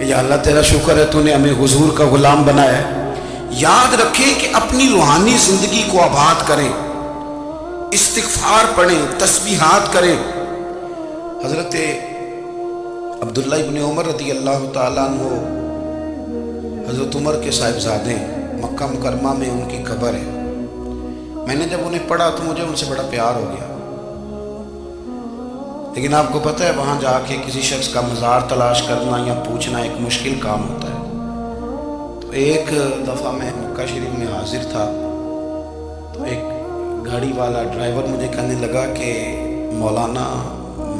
کہ یا اللہ تیرا شکر ہے تو نے ہمیں حضور کا غلام بنایا ہے۔ یاد رکھیں کہ اپنی روحانی زندگی کو آباد کریں، استغفار پڑھیں، تسبیحات کریں۔ حضرت عبداللہ ابن عمر رضی اللہ تعالیٰ عنہ حضرت عمر کے صاحبزادے، مکہ مکرمہ میں ان کی قبر ہے۔ میں نے جب انہیں پڑھا تو مجھے ان سے بڑا پیار ہو گیا، لیکن آپ کو پتہ ہے وہاں جا کے کسی شخص کا مزار تلاش کرنا یا پوچھنا ایک مشکل کام ہوتا ہے۔ تو ایک دفعہ میں مکہ شریف میں حاضر تھا تو ایک گاڑی والا ڈرائیور مجھے کہنے لگا کہ مولانا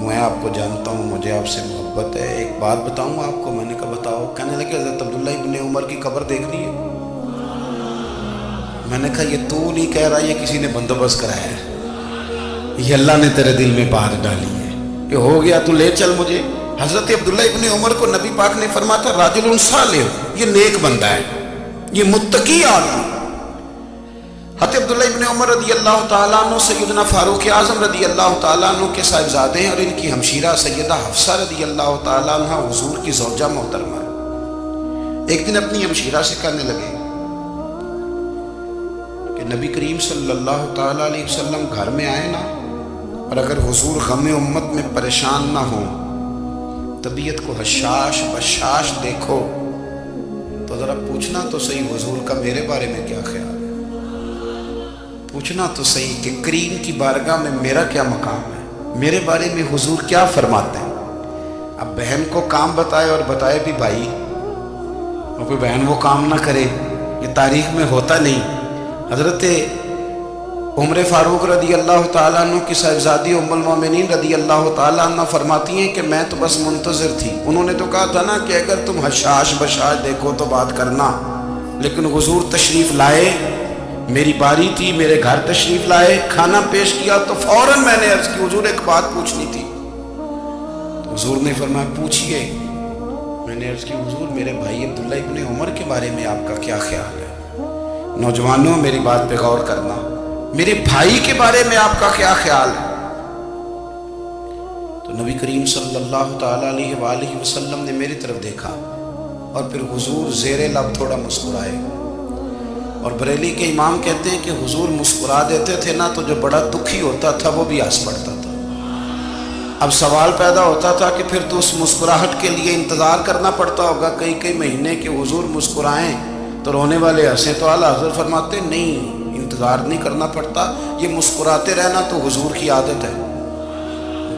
میں آپ کو جانتا ہوں، مجھے آپ سے محبت ہے، ایک بات بتاؤں آپ کو۔ میں نے کہا بتاؤ۔ کہنے لگے حضرت عبداللہ ابن عمر کی قبر دیکھنی ہے۔ میں نے کہا یہ تو نہیں کہہ رہا، یہ کسی نے بندوبست کرایا ہے، یہ اللہ نے تیرے دل میں بات ڈالی ہے، یہ ہو گیا تو لے چل مجھے۔ حضرت عبداللہ ابن عمر کو نبی پاک نے فرمایا تھا راجل صالح، یہ نیک بندہ ہے، یہ متقی آدمی۔ حضرت عبداللہ ابن عمر رضی اللہ تعالیٰ عنہ سیدنا فاروق اعظم رضی اللہ تعالیٰ عنہ کے صاحبزادے ہیں، اور ان کی ہمشیرہ سیدہ حفصہ رضی اللہ تعالیٰ عنہ حضور کی زوجہ محترمہ ہے۔ ایک دن اپنی ہمشیرہ سے کہنے لگے کہ نبی کریم صلی اللہ تعالیٰ علیہ وسلم گھر میں آئے نا، اور اگر حضور غم امت میں پریشان نہ ہوں، طبیعت کو حشاش بشاش دیکھو تو ذرا پوچھنا تو صحیح حضور کا میرے بارے میں کیا خیال ہے، پوچھنا تو صحیح کہ کریم کی بارگاہ میں میرا کیا مقام ہے، میرے بارے میں حضور کیا فرماتے ہیں۔ اب بہن کو کام بتائے اور بتائے بھی بھائی، اور کوئی بہن وہ کام نہ کرے، یہ تاریخ میں ہوتا نہیں۔ حضرت عمر فاروق رضی اللہ تعالیٰ عنہ کی صاحبزادی ام المومنین رضی اللہ تعالیٰ عنہ فرماتی ہیں کہ میں تو بس منتظر تھی۔ انہوں نے تو کہا تھا نا کہ اگر تم حشاش بشاش دیکھو تو بات کرنا، لیکن حضور تشریف لائے، میری باری تھی، میرے گھر تشریف لائے، کھانا پیش کیا تو فوراً میں نے عرض کی حضور ایک بات پوچھنی تھی۔ تو حضور نے فرمایا پوچھئے۔ میں نے عرض کی حضور میرے بھائی عبداللہ ابن عمر کے بارے میں آپ کا کیا خیال ہے؟ نوجوانوں میری بات پہ غور کرنا، میرے بھائی کے بارے میں آپ کا کیا خیال ہے؟ تو نبی کریم صلی اللہ تعالیٰ علیہ وآلہ وسلم نے میری طرف دیکھا اور پھر حضور زیر لب تھوڑا مسکرائے، اور بریلی کے امام کہتے ہیں کہ حضور مسکرا دیتے تھے نا تو جو بڑا دکھی ہوتا تھا وہ بھی ہنس پڑتا تھا۔ اب سوال پیدا ہوتا تھا کہ پھر تو اس مسکراہٹ کے لیے انتظار کرنا پڑتا ہوگا کئی مہینے کہ حضور مسکرائیں تو رونے والے ہنسیں، تو اعلیٰ حضرت فرماتے نہیں، انتظار نہیں کرنا پڑتا، یہ مسکراتے رہنا تو حضور کی عادت ہے۔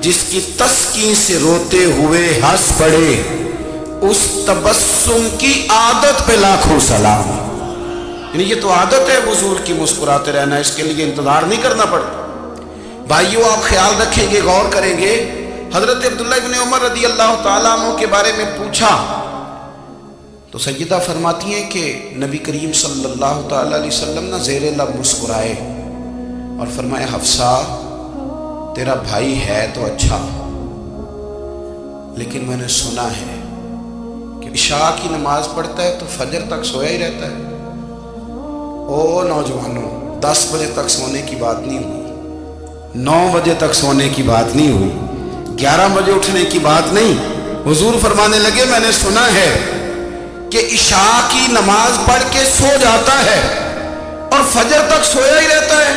جس کی تسکین سے روتے ہوئے ہنس پڑے، اس تبسم کی عادت پہ لاکھوں سلام۔ یعنی یہ تو عادت ہے حضور کی مسکراتے رہنا، اس کے لیے انتظار نہیں کرنا پڑتا۔ بھائیو آپ خیال رکھیں گے، غور کریں گے، حضرت عبداللہ ابن عمر رضی اللہ تعالیٰ عنہ کے بارے میں پوچھا تو سیدہ فرماتی ہیں کہ نبی کریم صلی اللہ تعالیٰ علیہ وسلم نے زیر لب مسکرائے اور فرمایا حفصہ تیرا بھائی ہے تو اچھا، لیکن میں نے سنا ہے کہ عشاء کی نماز پڑھتا ہے تو فجر تک سویا ہی رہتا ہے۔ او نوجوانوں، 10 بجے تک سونے کی بات نہیں ہوئی، 9 بجے تک سونے کی بات نہیں ہوئی، 11 بجے اٹھنے کی بات نہیں۔ حضور فرمانے لگے میں نے سنا ہے کہ عشاء کی نماز پڑھ کے سو جاتا ہے اور فجر تک سویا ہی رہتا ہے،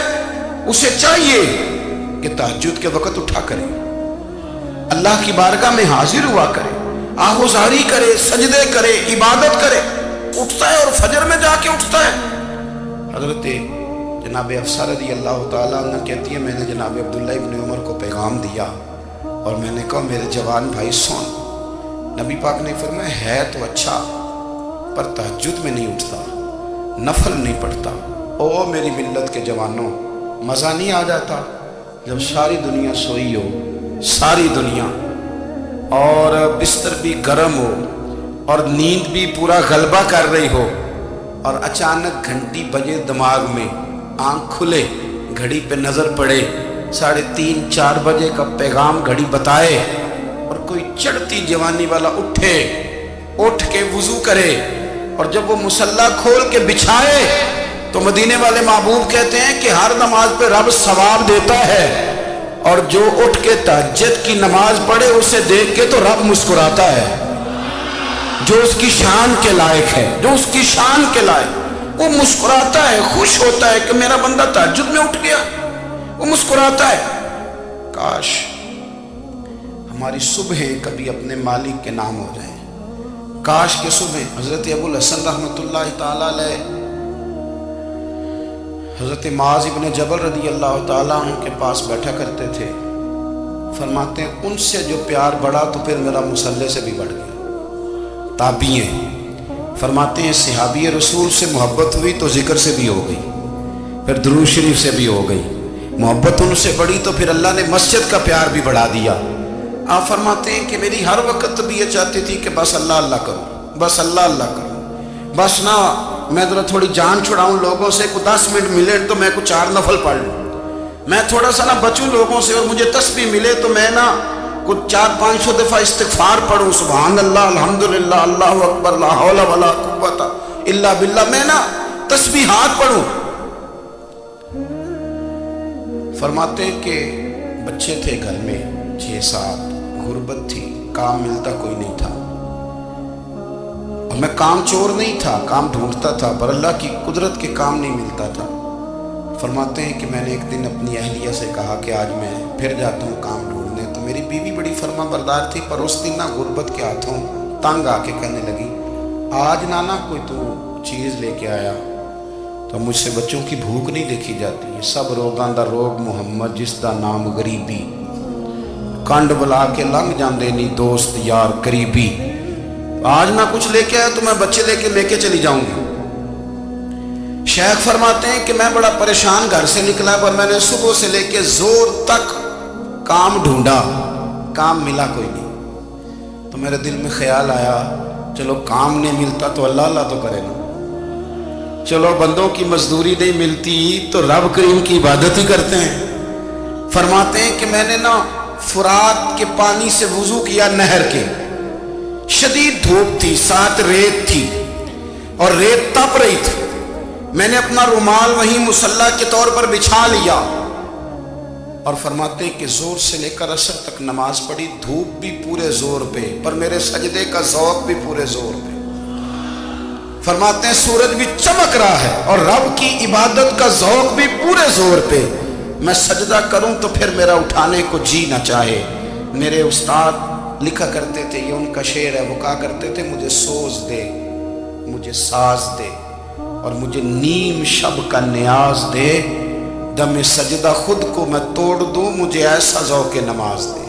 اسے چاہیے کہ تہجد کے وقت اٹھا کرے، اللہ کی بارگاہ میں حاضر ہوا کرے، آہوزاری کرے، سجدے کرے، عبادت کرے، اٹھتا ہے اور فجر میں جا کے اٹھتا ہے۔ حضرت جناب حفصہ رضی اللہ تعالیٰ عنہ کہتی ہے میں نے جناب عبداللہ ابن عمر کو پیغام دیا اور میں نے کہا میرے جوان بھائی سن۔ نبی پاک نے فرمایا ہے تو اچھا پر تہجد میں نہیں اٹھتا، نفل نہیں پڑھتا۔ او میری ملت کے جوانوں، مزہ نہیں آ جاتا جب ساری دنیا سوئی ہو، ساری دنیا، اور بستر بھی گرم ہو اور نیند بھی پورا غلبہ کر رہی ہو، اور اچانک گھنٹی بجے دماغ میں، آنکھ کھلے، گھڑی پہ نظر پڑے، 3:30 4 بجے کا پیغام گھڑی بتائے، اور کوئی چڑھتی جوانی والا اٹھ کے وضو کرے، اور جب وہ مصلی کھول کے بچھائے تو مدینے والے محبوب کہتے ہیں کہ ہر نماز پہ رب ثواب دیتا ہے، اور جو اٹھ کے تہجد کی نماز پڑھے اسے دیکھ کے تو رب مسکراتا ہے۔ جو اس کی شان کے لائق ہے، جو اس کی شان کے لائق، وہ مسکراتا ہے، خوش ہوتا ہے کہ میرا بندہ تہجد میں اٹھ گیا، وہ مسکراتا ہے۔ کاش ہماری صبحیں کبھی اپنے مالک کے نام ہو جائیں، کاش کہ صبح حضرت ابو الحسن رحمۃ اللہ تعالیٰ علیہ حضرت معاذ ابن جبل رضی اللہ تعالیٰ عنہ کے پاس بیٹھا کرتے تھے، فرماتے ہیں ان سے جو پیار بڑھا تو پھر میرا مصلی سے بھی بڑھ گیا۔ تابعی ہیں، فرماتے ہیں صحابی رسول سے محبت ہوئی تو ذکر سے بھی ہو گئی، پھر درود شریف سے بھی ہو گئی، محبت ان سے بڑھی تو پھر اللہ نے مسجد کا پیار بھی بڑھا دیا۔ آپ فرماتے ہیں کہ میری ہر وقت بھی یہ چاہتی تھی کہ بس اللہ اللہ کروں، بس اللہ اللہ کروں، بس نہ میں ذرا تھوڑی جان چھڑاؤں لوگوں سے، کو 10 منٹ ملے تو میں کچھ 4 نفل پڑھ لوں، میں تھوڑا سا نہ بچوں لوگوں سے، اور مجھے تسبیح ملے تو میں نہ کچھ 400-500 دفعہ استغفار پڑھوں، سبحان اللہ الحمدللہ اللہ اکبر لا حول ولا قوت الا باللہ، میں نہ تسبیحات پڑھوں۔ فرماتے ہیں کہ بچے تھے گھر میں 6-7، غربت تھی، کام ملتا کوئی نہیں تھا، اور میں کام چور نہیں تھا، کام ڈھونڈتا تھا، پر اللہ کی قدرت کے کام نہیں ملتا تھا۔ فرماتے ہیں کہ میں نے ایک دن اپنی اہلیہ سے کہا کہ آج میں پھر جاتا ہوں کام ڈھونڈنے، تو میری بیوی بڑی فرما بردار تھی، پر اس دن نہ غربت کے ہاتھوں تنگ آ کے کہنے لگی آج نانا کوئی تو چیز لے کے آیا، تو مجھ سے بچوں کی بھوک نہیں دیکھی جاتی، سب روگاں دا روگ محمد جس دا نام غریبی، کنڈ بلا کے لنگ جاندے نہیں دوست یار قریبی، آج نہ کچھ لے کے آیا تو میں بچے لے کے چلی جاؤں گی۔ شیخ فرماتے ہیں کہ میں بڑا پریشان گھر سے نکلا، پر میں نے صبح سے لے کے زور تک کام ڈھونڈا، کام ملا کوئی نہیں، تو میرے دل میں خیال آیا چلو کام نہیں ملتا تو اللہ اللہ تو کرے نا، چلو بندوں کی مزدوری نہیں ملتی تو رب کریم کی عبادت ہی کرتے ہیں۔ فرماتے ہیں کہ میں نے نا فرات کے پانی سے وضو کیا، نہر کے، شدید دھوپ تھی، ساتھ ریت تھی اور ریت تپ رہی تھی، میں نے اپنا رومال وہیں مصلی کے طور پر بچھا لیا، اور فرماتے ہیں کہ زور سے لے کر عصر تک نماز پڑھی، دھوپ بھی پورے زور پہ، پر میرے سجدے کا ذوق بھی پورے زور پہ۔ فرماتے ہیں سورج بھی چمک رہا ہے اور رب کی عبادت کا ذوق بھی پورے زور پہ، میں سجدہ کروں تو پھر میرا اٹھانے کو جی نہ چاہے۔ میرے استاد لکھا کرتے تھے، یہ ان کا شعر ہے، وہ کہا کرتے تھے مجھے سوز دے، مجھے ساز دے، اور مجھے نیم شب کا نیاز دے، دم سجدہ خود کو میں توڑ دوں، مجھے ایسا ذوق نماز دے،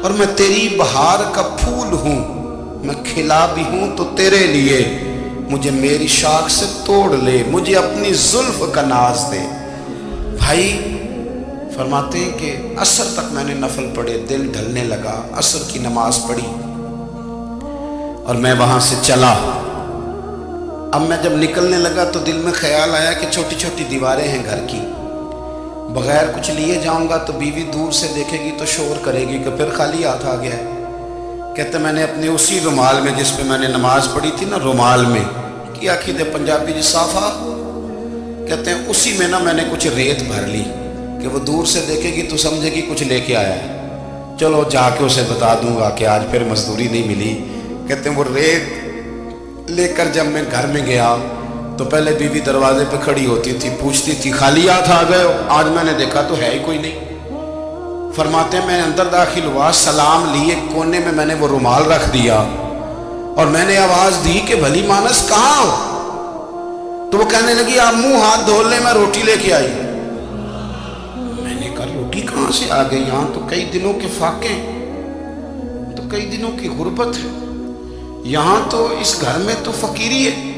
اور میں تیری بہار کا پھول ہوں، میں کھلا بھی ہوں تو تیرے لیے، مجھے میری شاخ سے توڑ لے، مجھے اپنی زلف کا ناز دے۔ بھائی فرماتے ہیں کہ عصر تک میں نے نفل پڑھے، دل ڈھلنے لگا، عصر کی نماز پڑھی اور میں وہاں سے چلا۔ اب میں جب نکلنے لگا تو دل میں خیال آیا کہ چھوٹی چھوٹی دیواریں ہیں گھر کی، بغیر کچھ لیے جاؤں گا تو بیوی دور سے دیکھے گی تو شور کرے گی کہ پھر خالی ہاتھ آ گیا ہے۔ کہتے میں نے اپنے اسی رومال میں جس پہ میں نے نماز پڑھی تھی نا، رومال میں کی آخی دے پنجابی جی صافہ، کہتے ہیں اسی میں نا میں نے کچھ ریت بھر لی کہ وہ دور سے دیکھے گی تو سمجھے گی کچھ لے کے آیا ہے، چلو جا کے اسے بتا دوں گا کہ آج پھر مزدوری نہیں ملی۔ کہتے ہیں وہ ریت لے کر جب میں گھر میں گیا تو پہلے بیوی دروازے پہ کھڑی ہوتی تھی، پوچھتی تھی خالی ہاتھ آ گئے ہو؟ آج میں نے دیکھا تو ہے ہی کوئی نہیں۔ فرماتے ہیں میں اندر داخل ہوا، سلام لیے، کونے میں میں نے وہ رومال رکھ دیا اور میں نے آواز دی کہ بھلی مانس کہاں ہو؟ تو وہ کہنے لگی آپ منہ ہاتھ دھو لیں، میں روٹی لے کے آئی۔ میں نے کہا روٹی کہاں سے آ گئی؟ یہاں تو کئی دنوں کے فاقے، تو کئی دنوں کی غربت ہے، یہاں تو اس گھر میں تو فقیری ہے۔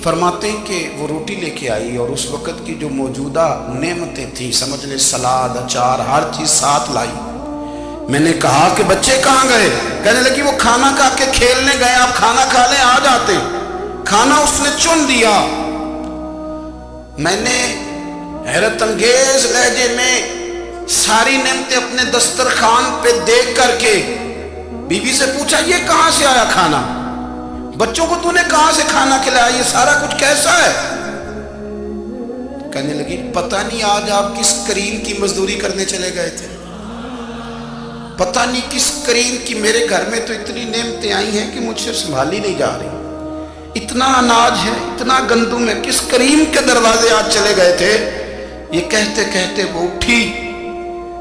فرماتے ہیں کہ وہ روٹی لے کے آئی اور اس وقت کی جو موجودہ نعمتیں تھیں، سمجھ لیں سلاد، اچار، ہر چیز ساتھ لائی۔ میں نے کہا کہ بچے کہاں گئے؟ کہنے لگی وہ کھانا کھا کے کھیلنے گئے، آپ کھانا کھا لیں آ جاتے۔ کھانا اس نے چن دیا۔ میں نے حیرت انگیز لہجے میں ساری نعمتیں اپنے دسترخوان پہ دیکھ کر کے بیوی سے پوچھا یہ کہاں سے آیا کھانا؟ بچوں کو تو نے کہاں سے کھانا کھلایا؟ یہ سارا کچھ کیسا ہے؟ کہنے لگی پتہ نہیں آج آپ کس کریم کی مزدوری کرنے چلے گئے تھے، پتہ نہیں کس کریم کی میرے گھر میں تو اتنی نعمتیں آئی ہیں کہ مجھ سے سنبھالی نہیں جا رہی، اتنا اناج ہے، اتنا گندم ہے، کس کریم کے دروازے آج چلے گئے تھے؟ یہ کہتے کہتے وہ اٹھی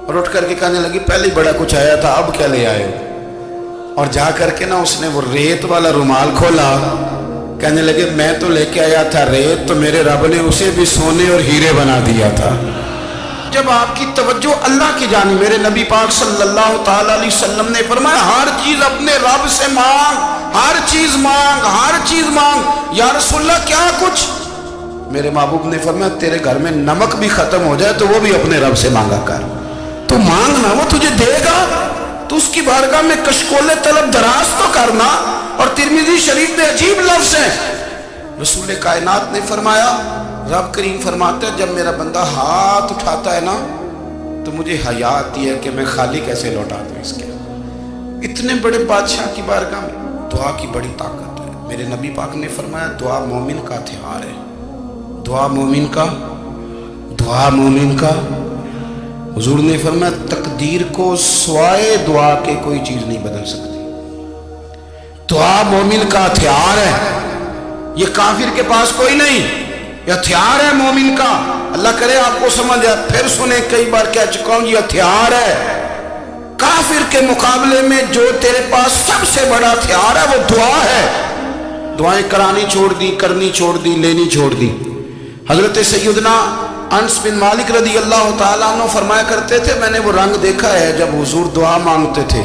اور اٹھ کر کے کہنے لگی پہلے بڑا کچھ آیا تھا، اب کیا لے آئے ہو؟ اور جا کر کے نا اس نے وہ ریت والا رومال کھولا، کہنے لگے میں تو لے کے آیا تھا ریت، تو میرے رب نے اسے بھی سونے اور ہیرے بنا دیا تھا۔ جب آپ کی توجہ اللہ کی جانب، میرے نبی پاک صلی اللہ تعالی علیہ وسلم نے فرمایا ہر چیز اپنے رب سے مانگ، ہر چیز مانگ، ہر چیز مانگ۔ یا رسول اللہ کیا کچھ؟ میرے محبوب نے فرمایا تیرے گھر میں نمک بھی ختم ہو جائے تو وہ بھی اپنے رب سے مانگا کر، تو مانگنا وہ تجھے دے گا، تو اس کی بارگاہ میں کشکول طلب دراز تو کرنا۔ اور ترمذی شریف میں عجیب لفظ ہے، رسول کائنات نے فرمایا، رب کریم فرماتا ہے جب میرا بندہ ہاتھ اٹھاتا ہے نا تو مجھے حیا آتی ہے کہ میں خالی کیسے لوٹا دوں اس کے۔ اتنے بڑے بادشاہ کی بارگاہ میں دعا کی بڑی طاقت ہے۔ میرے نبی پاک نے فرمایا دعا مومن کا ہتھیار ہے، دعا مومن کا، دعا مومن کا۔ حضور نے فرمایا تقدیر کو سوائے دعا کے کوئی چیز نہیں بدل سکتی۔ دعا مومن کا ہتھیار ہے، یہ کافر کے پاس کوئی نہیں، یہ ہتھیار ہے مومن کا۔ اللہ کرے آپ کو سمجھ آئے، پھر سنیں، کئی بار کہہ چکا ہوں یہ ہتھیار ہے۔ کافر کے مقابلے میں جو تیرے پاس سب سے بڑا ہتھیار ہے وہ دعا ہے۔ دعائیں کرانی چھوڑ دی، کرنی چھوڑ دی، لینی چھوڑ دی۔ حضرت سیدنا انس بن مالک رضی اللہ تعالیٰ عنہ فرمایا کرتے تھے میں نے وہ رنگ دیکھا ہے جب حضور دعا مانگتے تھے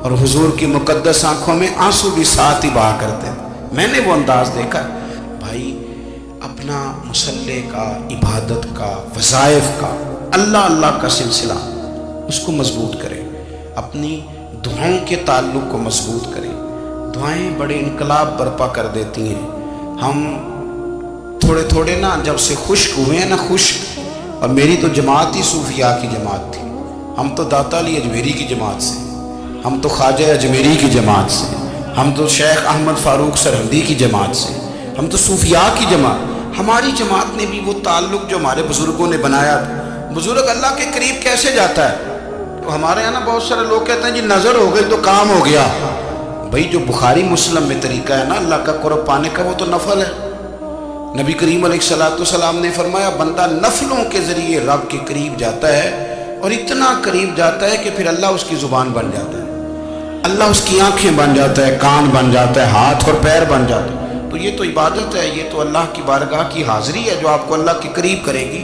اور حضور کی مقدس آنکھوں میں آنسو بھی ساتھ ہی بہا کرتے تھے، میں نے وہ انداز دیکھا۔ بھائی اپنا مصلی کا، عبادت کا، وظائف کا، اللہ اللہ کا سلسلہ اس کو مضبوط کریں، اپنی دعاؤں کے تعلق کو مضبوط کریں۔ دعائیں بڑے انقلاب برپا کر دیتی ہیں۔ ہم تھوڑے تھوڑے نا جب سے خشک ہوئے ہیں نا، خشک، اور میری تو جماعت ہی صوفیاء کی جماعت تھی، ہم تو داتا علی اجمیری کی جماعت سے، ہم تو خواجہ اجمیری کی جماعت سے، ہم تو شیخ احمد فاروق سرہندی کی جماعت سے، ہم تو صوفیاء کی جماعت۔ ہماری جماعت نے بھی وہ تعلق جو ہمارے بزرگوں نے بنایا تھا۔ بزرگ اللہ کے قریب کیسے جاتا ہے؟ تو ہمارے یہاں نا بہت سارے لوگ کہتے ہیں جی نظر ہو گئی تو کام ہو گیا۔ بھائی جو بخاری مسلم میں طریقہ ہے نا اللہ کا قرب پانے کا وہ تو نفل ہے۔ نبی کریم علیہ السلام نے فرمایا بندہ نفلوں کے ذریعے رب کے قریب جاتا ہے، اور اتنا قریب جاتا ہے کہ پھر اللہ اس کی زبان بن جاتا ہے، اللہ اس کی آنکھیں بن جاتا ہے، کان بن جاتا ہے، ہاتھ اور پیر بن جاتا ہے۔ تو یہ تو عبادت ہے، یہ تو اللہ کی بارگاہ کی حاضری ہے جو آپ کو اللہ کے قریب کرے گی۔